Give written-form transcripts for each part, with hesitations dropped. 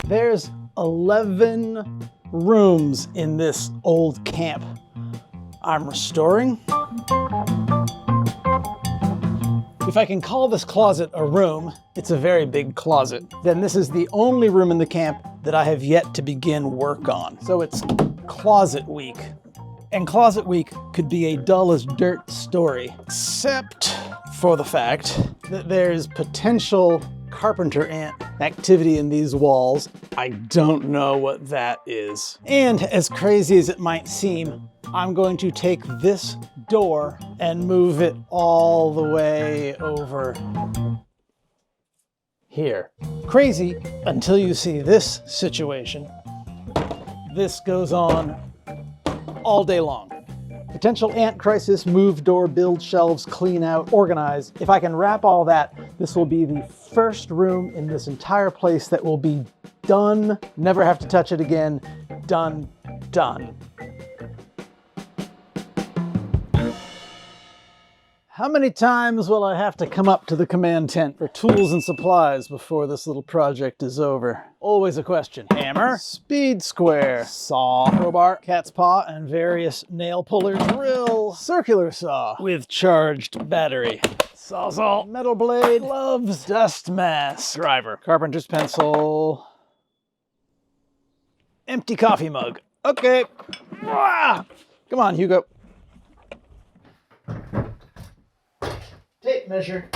There's 11 rooms in this old camp I'm restoring. If I can call this closet a room, it's a very big closet. Then this is the only room in the camp that I have yet to begin work on. So it's Closet Week. And Closet Week could be a dull as dirt story, except for the fact that there's potential carpenter ant activity in these walls. I don't know what that is. And as crazy as it might seem, I'm going to take this door and move it all the way over here. Crazy until you see this situation. This goes on all day long. Potential ant crisis, move door, build shelves, clean out, organize. If I can wrap all that, this will be the first room in this entire place that will be done, never have to touch it again, done. How many times will I have to come up to the command tent for tools and supplies before this little project is over? Always a question. Hammer, speed square, saw, crowbar, cat's paw, and various nail puller drill, circular saw with charged battery, sawzall, metal blade, gloves, dust mask, driver, carpenter's pencil, empty coffee mug. Okay. Ah! Come on, Hugo. Tape measure.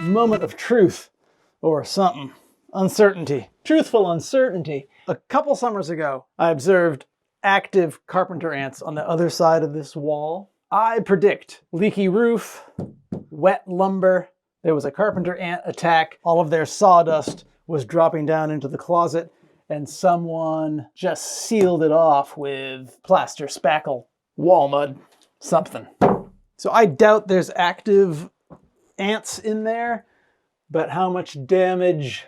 Moment of truth or something. Uncertainty. Truthful uncertainty. A couple summers ago, I observed active carpenter ants on the other side of this wall. I predict leaky roof, wet lumber. There was a carpenter ant attack. All of their sawdust was dropping down into the closet, and someone just sealed it off with plaster, spackle, wall mud, something. So I doubt there's active ants in there, but how much damage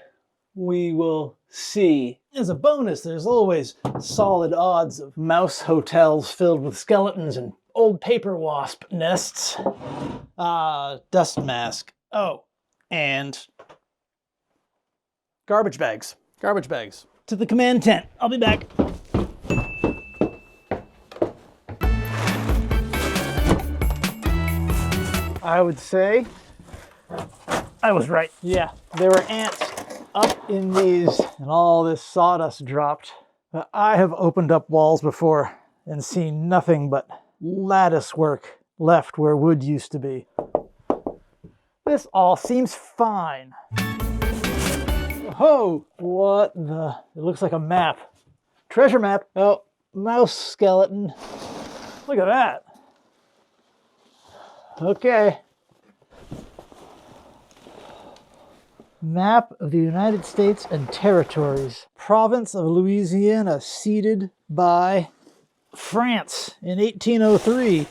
we will see. As a bonus, there's always solid odds of mouse hotels filled with skeletons and old paper wasp nests. Dust mask. Oh, and garbage bags. Garbage bags. To the command tent. I'll be back. I would say I was right. Yeah, there were ants up in these and all this sawdust dropped. But I have opened up walls before and seen nothing but lattice work left where wood used to be. This all seems fine. Oh, what the? It looks like a map. Treasure map. Oh, mouse skeleton. Look at that. Okay. Map of the United States and Territories. Province of Louisiana ceded by France in 1803.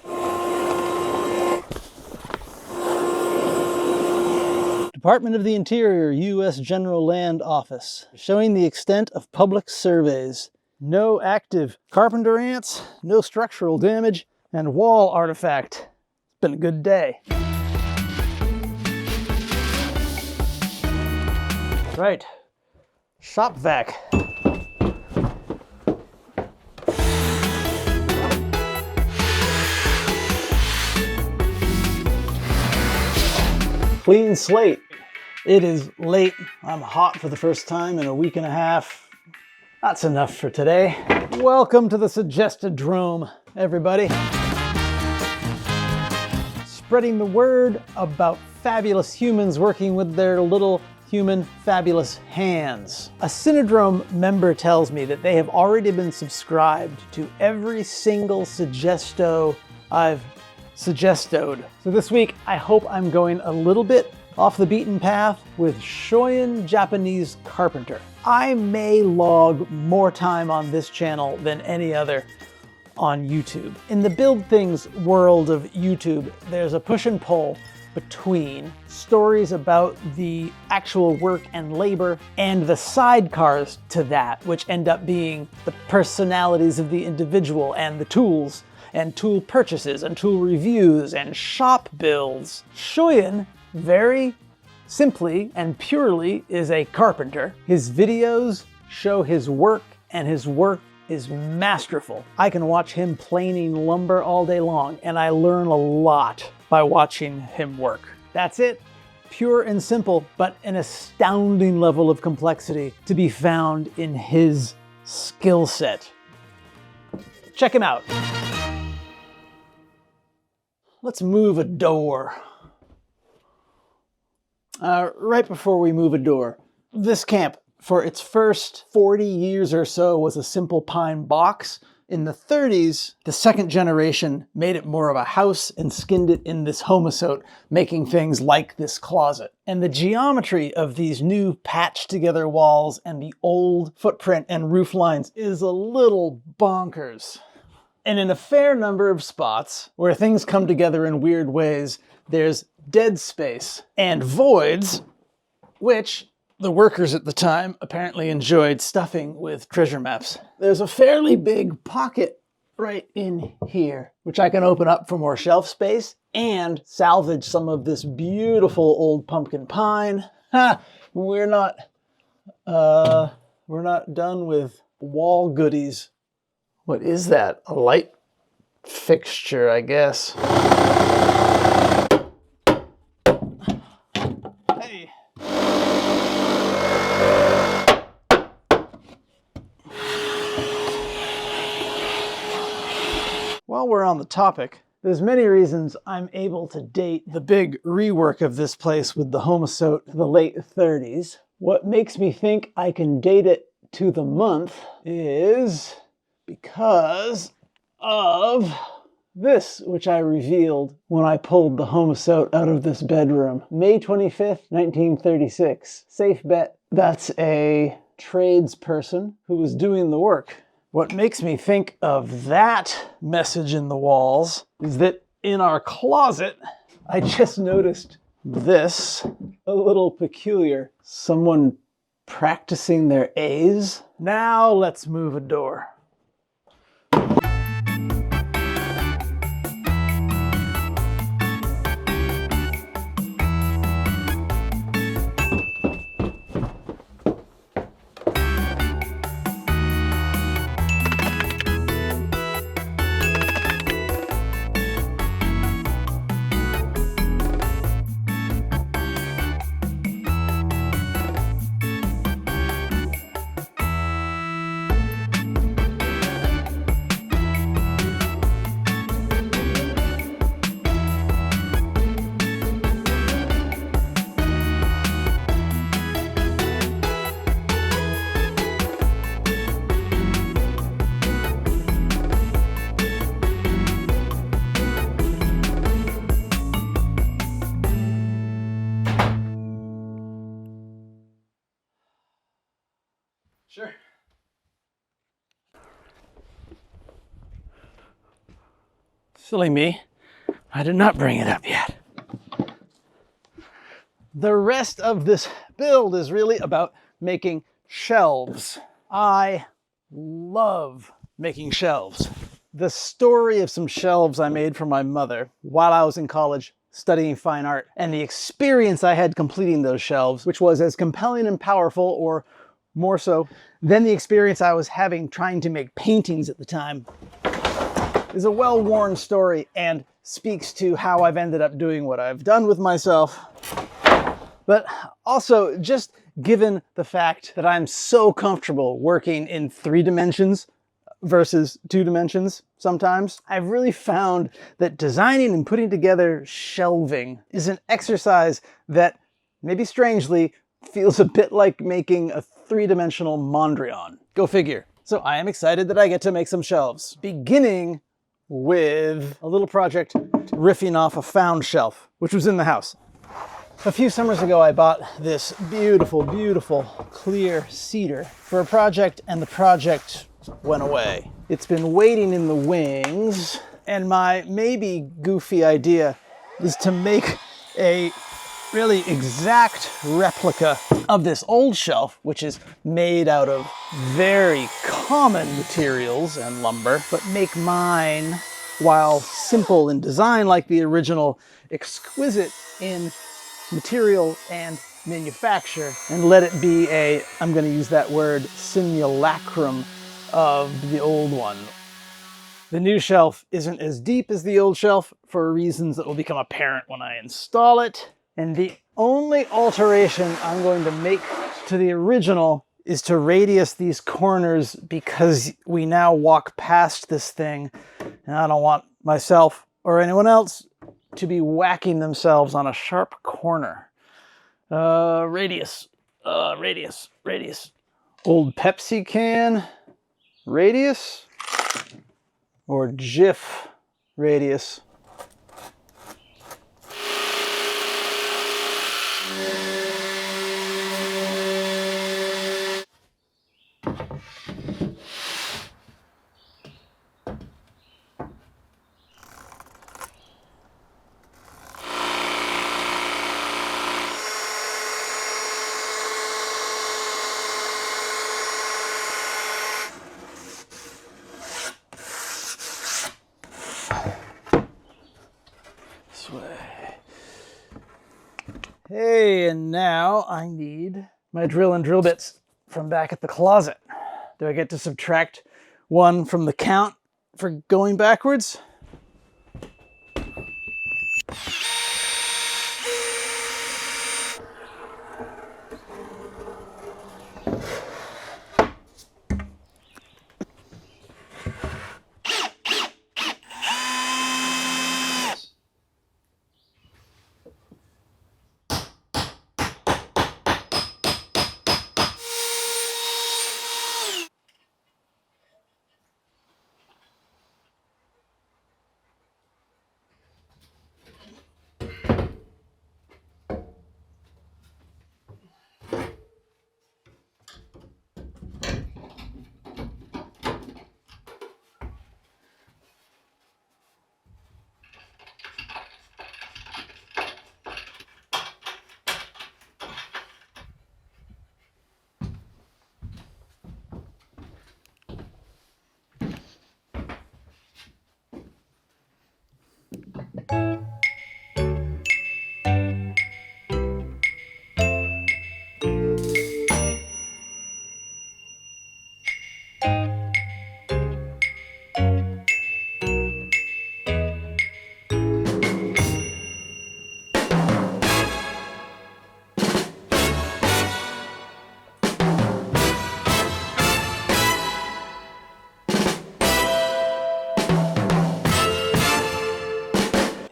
Department of the Interior, U.S. General Land Office. Showing the extent of public surveys. No active carpenter ants, no structural damage, and wall artifact. It's been a good day. Right. Shop vac. Clean slate. It is late. I'm hot for the first time in a week and a half. That's enough for today. Welcome to the Cinodrome, everybody. Spreading the word about fabulous humans working with their little human fabulous hands. A Cinodrome member tells me that they have already been subscribed to every single suggesto I've suggestoed. So this week, I hope I'm going a little bit off the beaten path with Shoyin Japanese Carpenter. I may log more time on this channel than any other on YouTube. In the Build Things world of YouTube, there's a push and pull between stories about the actual work and labor and the sidecars to that, which end up being the personalities of the individual and the tools and tool purchases and tool reviews and shop builds. Shoyin, very simply and purely, is a carpenter. His videos show his work, and his work is masterful. I can watch him planing lumber all day long, and I learn a lot by watching him work. That's it. Pure and simple, but an astounding level of complexity to be found in his skill set. Check him out. Let's move a door. Right before we move a door, this camp, for its first 40 years or so, was a simple pine box. In the 30s, the second generation made it more of a house and skinned it in this homosote, making things like this closet. And the geometry of these new patched together walls and the old footprint and roof lines is a little bonkers. And in a fair number of spots where things come together in weird ways, there's dead space and voids, which the workers at the time apparently enjoyed stuffing with treasure maps. There's a fairly big pocket right in here, which I can open up for more shelf space and salvage some of this beautiful old pumpkin pine. We're not done with wall goodies. What is that? A light fixture, I guess. Hey. While we're on the topic, there's many reasons I'm able to date the big rework of this place with the homosote to the late 30s. What makes me think I can date it to the month is because of this, which I revealed when I pulled the homosote out of this bedroom. May 25th, 1936. Safe bet that's a tradesperson who was doing the work. What makes me think of that message in the walls is that in our closet, I just noticed this, a little peculiar. Someone practicing their A's. Now let's move a door. Sure. Silly me. I did not bring it up yet. The rest of this build is really about making shelves. I love making shelves. The story of some shelves I made for my mother while I was in college studying fine art, and the experience I had completing those shelves, which was as compelling and powerful, or more so, than the experience I was having trying to make paintings at the time, is a well-worn story and speaks to how I've ended up doing what I've done with myself. But also just given the fact that I'm so comfortable working in 3 dimensions versus 2 dimensions sometimes, I've really found that designing and putting together shelving is an exercise that, maybe strangely, feels a bit like making a 3-dimensional Mondrian. Go figure. So I am excited that I get to make some shelves, beginning with a little project riffing off a found shelf, which was in the house. A few summers ago, I bought this beautiful, beautiful clear cedar for a project, and the project went away. It's been waiting in the wings, and my maybe goofy idea is to make a really exact replica of this old shelf, which is made out of very common materials and lumber, but make mine, while simple in design like the original, exquisite in material and manufacture, and let it be a, I'm going to use that word, simulacrum of the old one. The new shelf isn't as deep as the old shelf for reasons that will become apparent when I install it. And the only alteration I'm going to make to the original is to radius these corners, because we now walk past this thing and I don't want myself or anyone else to be whacking themselves on a sharp corner. Radius. Old Pepsi can radius or Jif radius. Hey, and now I need my drill and drill bits from back at the closet. Do I get to subtract 1 from the count for going backwards?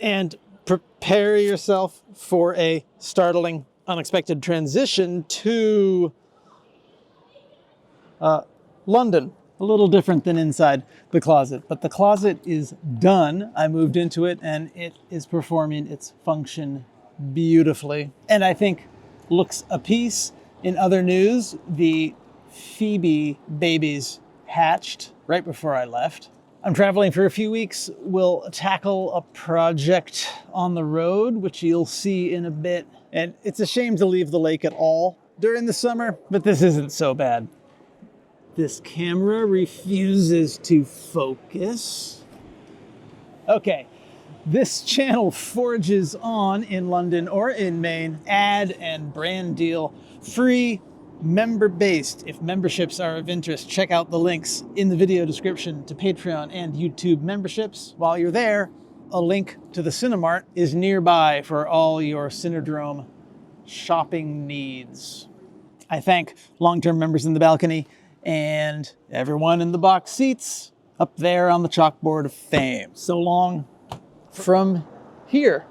And prepare yourself for a startling, unexpected transition to London. A little different than inside the closet, but the closet is done. I moved into it and it is performing its function beautifully. And I think looks apiece. In other news, the Phoebe babies hatched right before I left. I'm traveling for a few weeks. We'll tackle a project on the road, which you'll see in a bit. And it's a shame to leave the lake at all during the summer, but this isn't so bad. This camera refuses to focus. Okay, this channel forages on in London or in Maine, ad and brand deal free, member-based. If memberships are of interest, check out the links in the video description to Patreon and YouTube memberships. While you're there, a link to the Cinemart is nearby for all your Cinodrome shopping needs. I thank long-term members in the balcony and everyone in the box seats up there on the chalkboard of fame. So long from here.